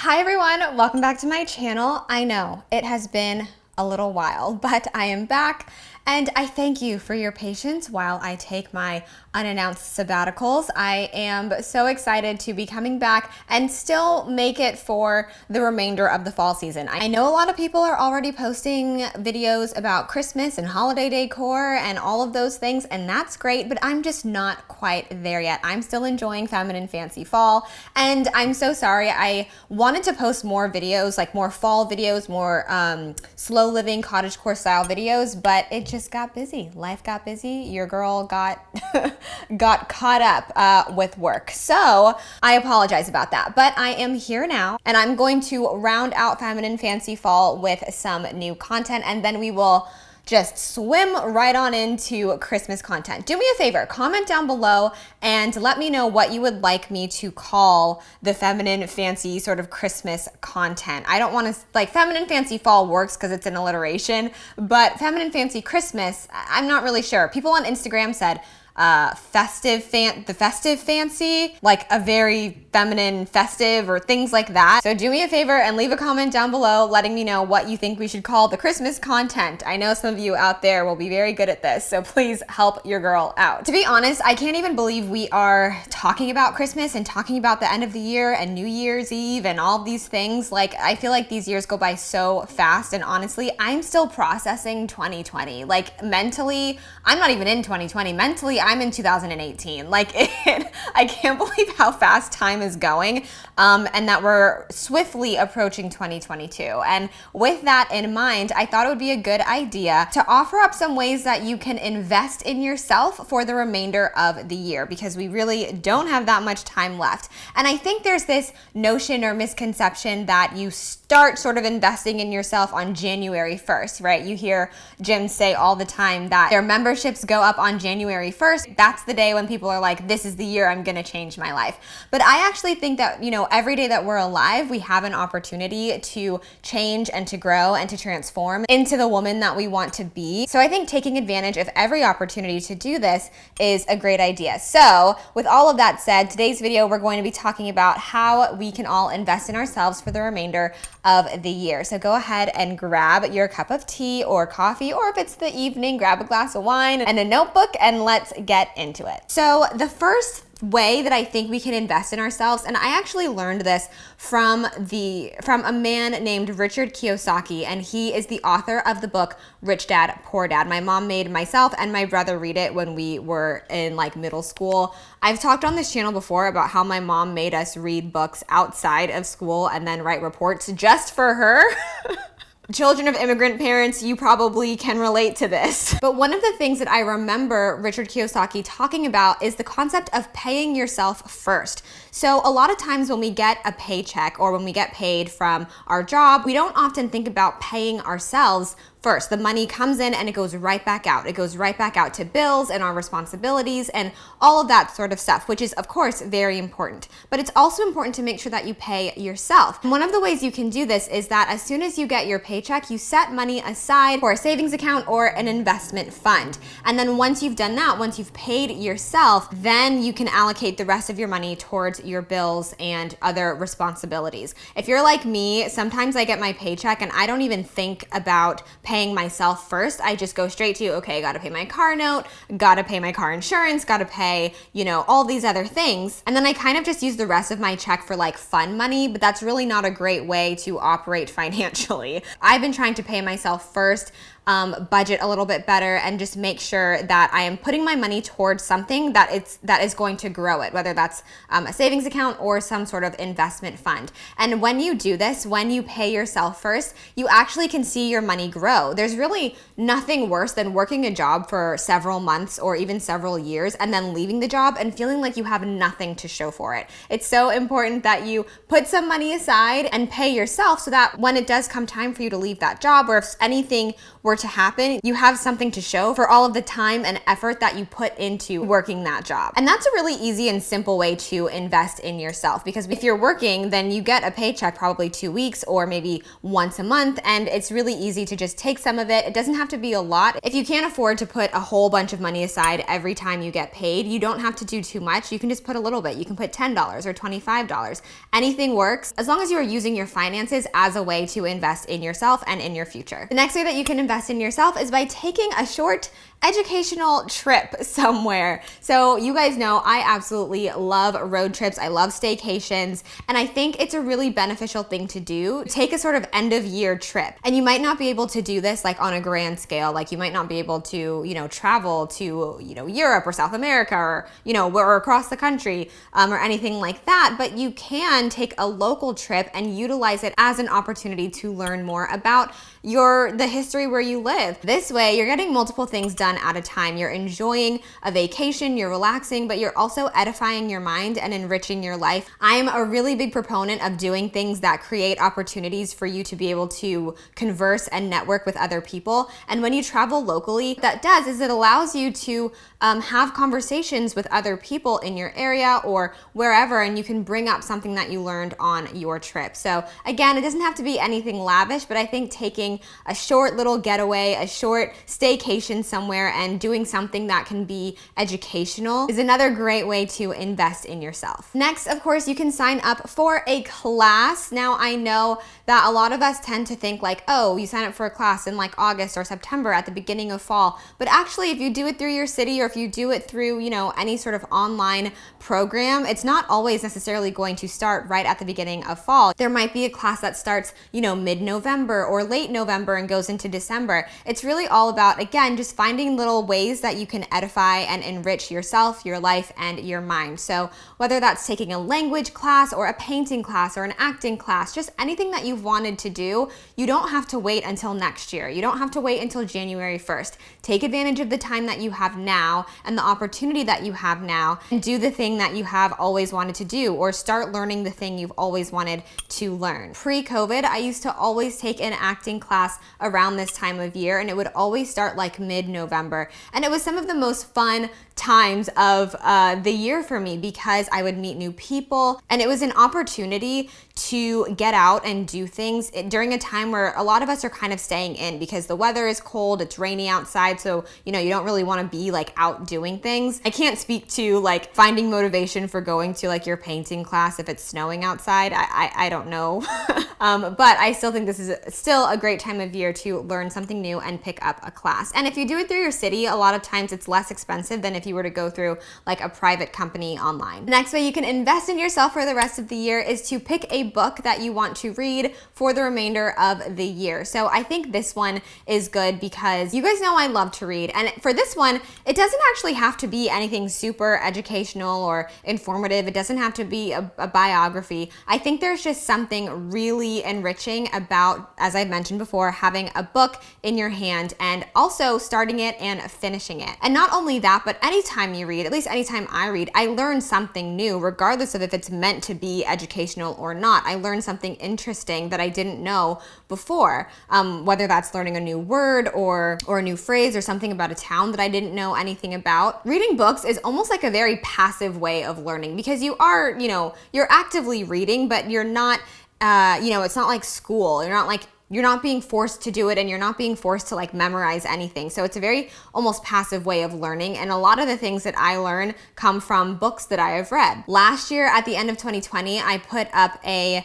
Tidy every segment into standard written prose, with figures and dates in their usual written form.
Hi everyone, welcome back to my channel. I know it has been a little while, but I am back and I thank you for your patience while I take my unannounced sabbaticals. I am so excited to be coming back and still make it for the remainder of the fall season. I know a lot of people are already posting videos about Christmas and holiday decor and all of those things, and that's great, but I'm just not quite there yet. I'm still enjoying feminine fancy fall, and I'm so sorry. I wanted to post more videos, like more fall videos, more slow living cottagecore style videos, but it just got busy. Life got busy. Your girl got got caught up with work. So I apologize about that, but I am here now and I'm going to round out Feminine Fancy Fall with some new content, and then we will just swim right on into Christmas content. Do me a favor, comment down below and let me know what you would like me to call the feminine fancy sort of Christmas content. I don't want to, like, feminine fancy fall works because it's an alliteration, but feminine fancy Christmas, I'm not really sure. People on Instagram said the festive fancy, like a very feminine festive or things like that. So do me a favor and leave a comment down below letting me know what you think we should call the Christmas content. I know some of you out there will be very good at this, so please help your girl out. To be honest, I can't even believe we are talking about Christmas and talking about the end of the year and New Year's Eve and all these things. Like, I feel like these years go by so fast, and honestly, I'm still processing 2020. Like, mentally, I'm not even in 2020. Mentally, I'm in 2018. Like, I can't believe how fast time is going, and that we're swiftly approaching 2022. And with that in mind, I thought it would be a good idea to offer up some ways that you can invest in yourself for the remainder of the year, because we really don't have that much time left. And I think there's this notion or misconception that you start sort of investing in yourself on January 1st, right? You hear gyms say all the time that their memberships go up on January 1st. That's the day when people are like, this is the year I'm gonna change my life. But I actually think that, you know, every day that we're alive, we have an opportunity to change and to grow and to transform into the woman that we want to be. So I think taking advantage of every opportunity to do this is a great idea. So with all of that said, today's video, we're going to be talking about how we can all invest in ourselves for the remainder of the year. So go ahead and grab your cup of tea or coffee, or if it's the evening, grab a glass of wine and a notebook, and let's get into it. So the first way that I think we can invest in ourselves, and I actually learned this from a man named Richard Kiyosaki, and he is the author of the book Rich Dad Poor Dad. My mom made myself and my brother read it when we were in like middle school. I've talked on this channel before about how my mom made us read books outside of school and then write reports just for her. Children of immigrant parents, you probably can relate to this. But one of the things that I remember Richard Kiyosaki talking about is the concept of paying yourself first. So a lot of times when we get a paycheck or when we get paid from our job, we don't often think about paying ourselves first. The money comes in and it goes right back out. It goes right back out to bills and our responsibilities and all of that sort of stuff, which is of course very important. But it's also important to make sure that you pay yourself. And one of the ways you can do this is that as soon as you get your paycheck, you set money aside for a savings account or an investment fund. And then once you've done that, once you've paid yourself, then you can allocate the rest of your money towards your bills and other responsibilities. If you're like me, sometimes I get my paycheck and I don't even think about paying myself first. I just go straight to, okay, gotta pay my car note, gotta pay my car insurance, gotta pay, you know, all these other things. And then I kind of just use the rest of my check for like fun money, but that's really not a great way to operate financially. I've been trying to pay myself first, budget a little bit better, and just make sure that I am putting my money towards something that is going to grow it, whether that's a savings account or some sort of investment fund. And when you do this, when you pay yourself first, you actually can see your money grow. There's really nothing worse than working a job for several months or even several years and then leaving the job and feeling like you have nothing to show for it. It's so important that you put some money aside and pay yourself so that when it does come time for you to leave that job, or if anything were were to happen, you have something to show for all of the time and effort that you put into working that job. And that's a really easy and simple way to invest in yourself, because if you're working, then you get a paycheck probably 2 weeks or maybe once a month, and it's really easy to just take some of it. It doesn't have to be a lot. If you can't afford to put a whole bunch of money aside every time you get paid, you don't have to do too much. You can just put a little bit. You can put $10 or $25. Anything works as long as you are using your finances as a way to invest in yourself and in your future. The next way that you can invest in yourself is by taking a short educational trip somewhere. So you guys know I absolutely love road trips. I love staycations, and I think it's a really beneficial thing to do. Take a sort of end of year trip. And you might not be able to do this like on a grand scale. Like you might not be able to, travel to, Europe or South America or, or across the country or anything like that. But you can take a local trip and utilize it as an opportunity to learn more about the history where you live. This way, you're getting multiple things done at a time. You're enjoying a vacation, you're relaxing, but you're also edifying your mind and enriching your life. I'm a really big proponent of doing things that create opportunities for you to be able to converse and network with other people. And when you travel locally, that does is it allows you to have conversations with other people in your area or wherever, and you can bring up something that you learned on your trip. So again, it doesn't have to be anything lavish, but I think taking a short little getaway, a short staycation somewhere and doing something that can be educational is another great way to invest in yourself. Next, of course, you can sign up for a class. Now, I know that a lot of us tend to think like, oh, you sign up for a class in like August or September at the beginning of fall. But actually, if you do it through your city or if you do it through, any sort of online program, it's not always necessarily going to start right at the beginning of fall. There might be a class that starts, mid-November or late November and goes into December. It's really all about, again, just finding little ways that you can edify and enrich yourself, your life, and your mind. So whether that's taking a language class or a painting class or an acting class, just anything that you've wanted to do, you don't have to wait until next year. You don't have to wait until January 1st. Take advantage of the time that you have now and the opportunity that you have now, and do the thing that you have always wanted to do, or start learning the thing you've always wanted to learn. Pre-COVID, I used to always take an acting class around this time of year, and it would always start like mid-November. And it was some of the most fun times of the year for me because I would meet new people, and it was an opportunity to get out and do things during a time where a lot of us are kind of staying in because the weather is cold, it's rainy outside, so you don't really want to be like out doing things. I can't speak to like finding motivation for going to like your painting class if it's snowing outside. I don't know. But I still think this is still a great time of year to learn something new and pick up a class. And if you do it through your city, a lot of times it's less expensive than if you were to go through like a private company online. The next way you can invest in yourself for the rest of the year is to pick a book that you want to read for the remainder of the year. So I think this one is good because you guys know I love to read. And for this one, it doesn't actually have to be anything super educational or informative. It doesn't have to be a biography. I think there's just something really enriching about, as I've mentioned before, having a book in your hand and also starting it and finishing it. And not only that, but anytime you read, at least anytime I read, I learn something new, regardless of if it's meant to be educational or not. I learn something interesting that I didn't know before, whether that's learning a new word or a new phrase or something about a town that I didn't know anything about. Reading books is almost like a very passive way of learning because you are, you're actively reading, but you're not, it's not like school. You're not being forced to do it, and you're not being forced to like memorize anything. So it's a very almost passive way of learning. And a lot of the things that I learn come from books that I have read. Last year at the end of 2020, I put up a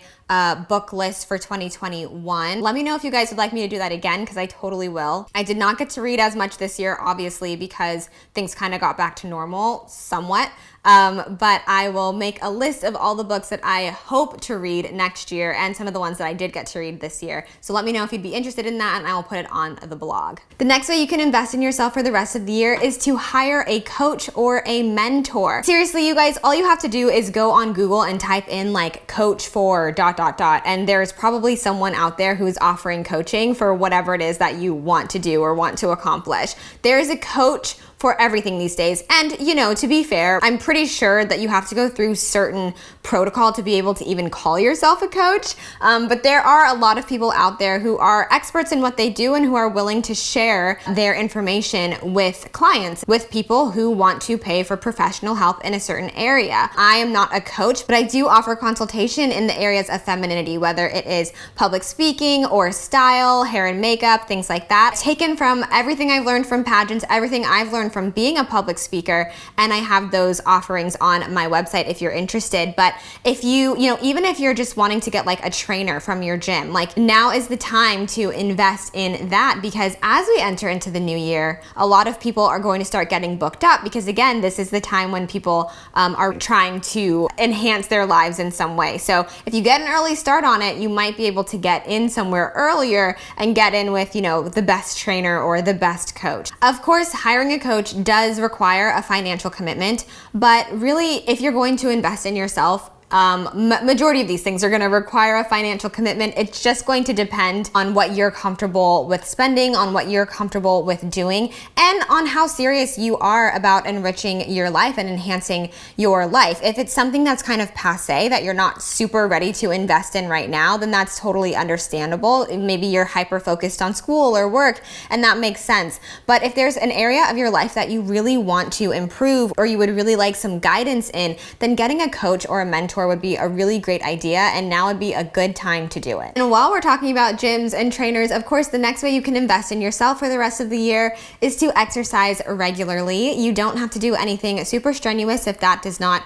book list for 2021. Let me know if you guys would like me to do that again, because I totally will. I did not get to read as much this year, obviously, because things kind of got back to normal somewhat. But I will make a list of all the books that I hope to read next year and some of the ones that I did get to read this year. So let me know if you'd be interested in that, and I will put it on the blog. The next way you can invest in yourself for the rest of the year is to hire a coach or a mentor. Seriously, you guys, all you have to do is go on Google and type in like coach for ... And there's probably someone out there who's offering coaching for whatever it is that you want to do or want to accomplish. There is a coach for everything these days. And to be fair, I'm pretty sure that you have to go through certain protocol to be able to even call yourself a coach. But there are a lot of people out there who are experts in what they do and who are willing to share their information with clients, with people who want to pay for professional help in a certain area. I am not a coach, but I do offer consultation in the areas of femininity, whether it is public speaking or style, hair and makeup, things like that. Taken from everything I've learned from pageants, everything I've learned from being a public speaker, and I have those offerings on my website if you're interested. But if even if you're just wanting to get like a trainer from your gym, like now is the time to invest in that, because as we enter into the new year, a lot of people are going to start getting booked up because again, this is the time when people are trying to enhance their lives in some way. So if you get an early start on it, you might be able to get in somewhere earlier and get in with, the best trainer or the best coach. Of course, hiring a coach does require a financial commitment, but really, if you're going to invest in yourself, majority of these things are going to require a financial commitment. It's just going to depend on what you're comfortable with spending, on what you're comfortable with doing, and on how serious you are about enriching your life and enhancing your life. If it's something that's kind of passé that you're not super ready to invest in right now, then that's totally understandable. Maybe you're hyper focused on school or work, and that makes sense. But if there's an area of your life that you really want to improve or you would really like some guidance in, then getting a coach or a mentor would be a really great idea, and now would be a good time to do it. And while we're talking about gyms and trainers, of course, the next way you can invest in yourself for the rest of the year is to exercise regularly. You don't have to do anything super strenuous if that does not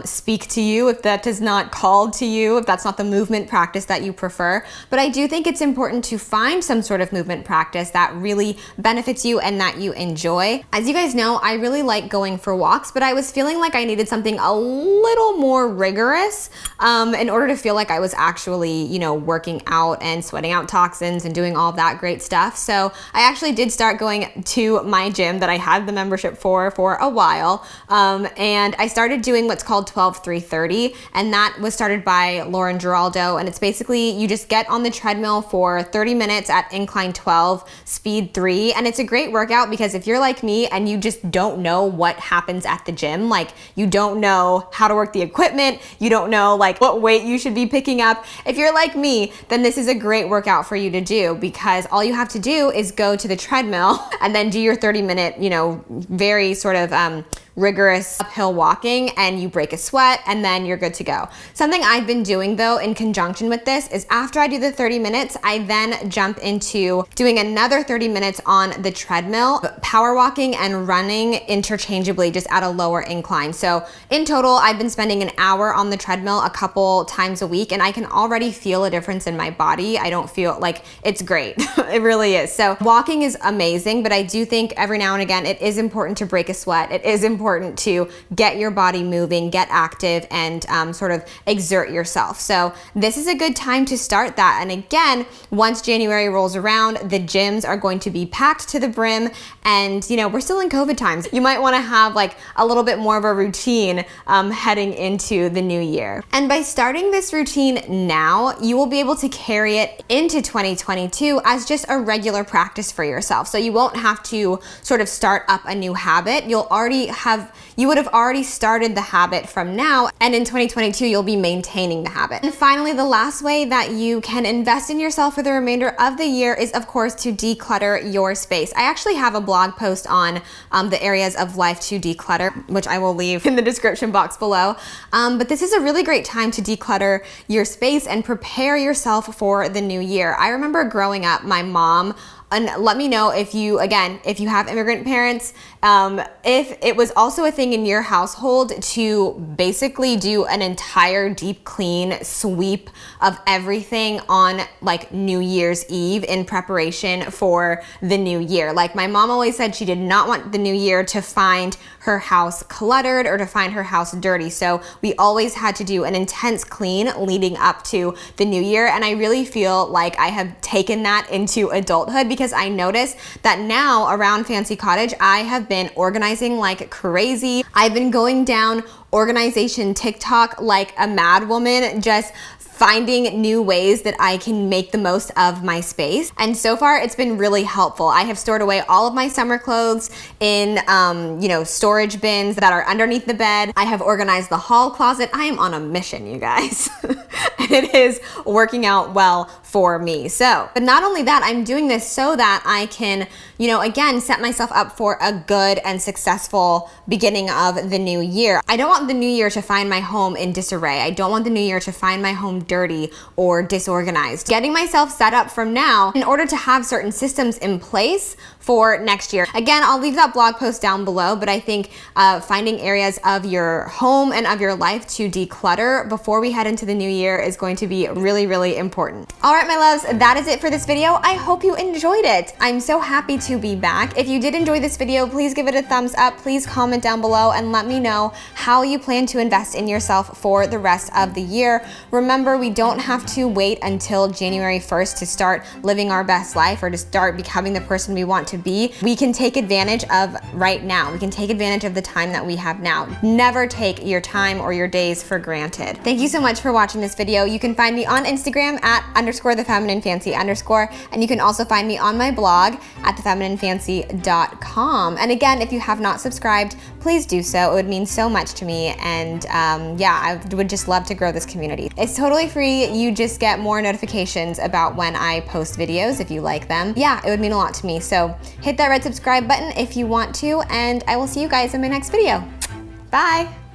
speak to you, if that does not call to you, if that's not the movement practice that you prefer. But I do think it's important to find some sort of movement practice that really benefits you and that you enjoy. As you guys know, I really like going for walks, but I was feeling like I needed something a little more rigorous in order to feel like I was actually, working out and sweating out toxins and doing all that great stuff. So I actually did start going to my gym that I had the membership for a while. And I started doing what's called 12-3-30. And that was started by Lauren Giraldo. And it's basically, you just get on the treadmill for 30 minutes at incline 12, speed 3. And it's a great workout because if you're like me and you just don't know what happens at the gym, like you don't know how to work the equipment, you don't know like what weight you should be picking up. If you're like me, then this is a great workout for you to do because all you have to do is go to the treadmill and then do your 30-minute, very sort of rigorous uphill walking, and you break a sweat, and then you're good to go. Something I've been doing though in conjunction with this is after I do the 30 minutes, I then jump into doing another 30 minutes on the treadmill, power walking and running interchangeably just at a lower incline. So in total, I've been spending an hour on the treadmill a couple times a week, and I can already feel a difference in my body. I don't feel like it's great. It really is. So walking is amazing, but I do think every now and again, it is important to break a sweat. It is important to get your body moving, get active, and sort of exert yourself. So this is a good time to start that. And again, once January rolls around, the gyms are going to be packed to the brim, and we're still in COVID times. You might want to have like a little bit more of a routine heading into the new year. And by starting this routine now, you will be able to carry it into 2022 as just a regular practice for yourself. So you won't have to sort of start up a new habit. You would have already started the habit from now, and in 2022, you'll be maintaining the habit. And finally, the last way that you can invest in yourself for the remainder of the year is, of course, to declutter your space. I actually have a blog post on the areas of life to declutter, which I will leave in the description box below. But this is a really great time to declutter your space and prepare yourself for the new year. I remember growing up, my mom, and let me know if you have immigrant parents, if it was also a thing in your household to basically do an entire deep clean sweep of everything on like New Year's Eve in preparation for the new year. Like my mom always said she did not want the new year to find her house cluttered or to find her house dirty. So we always had to do an intense clean leading up to the new year. And I really feel like I have taken that into adulthood because I notice that now around Fancy Cottage, I have been organizing like crazy. I've been going down organization TikTok like a mad woman, just finding new ways that I can make the most of my space. And so far, it's been really helpful. I have stored away all of my summer clothes in, storage bins that are underneath the bed. I have organized the hall closet. I am on a mission, you guys. And it is working out well for me. So, but not only that, I'm doing this so that I can, again, set myself up for a good and successful beginning of the new year. I don't want the new year to find my home in disarray. I don't want the new year to find my home dirty or disorganized. Getting myself set up from now in order to have certain systems in place for next year. Again, I'll leave that blog post down below, but I think finding areas of your home and of your life to declutter before we head into the new year is going to be really, really important. All right, my loves, that is it for this video. I hope you enjoyed it. I'm so happy to be back. If you did enjoy this video, please give it a thumbs up. Please comment down below and let me know how you plan to invest in yourself for the rest of the year. Remember, we don't have to wait until January 1st to start living our best life or to start becoming the person we want to be. We can take advantage of right now. We can take advantage of the time that we have now. Never take your time or your days for granted. Thank you so much for watching this video. You can find me on Instagram at _thefemininefancy_, and you can also find me on my blog at thefemininefancy.com. And again, if you have not subscribed, please do so. It would mean so much to me, and I would just love to grow this community. It's totally free. You just get more notifications about when I post videos if you like them. Yeah, it would mean a lot to me. So hit that red subscribe button if you want to, and I will see you guys in my next video. Bye.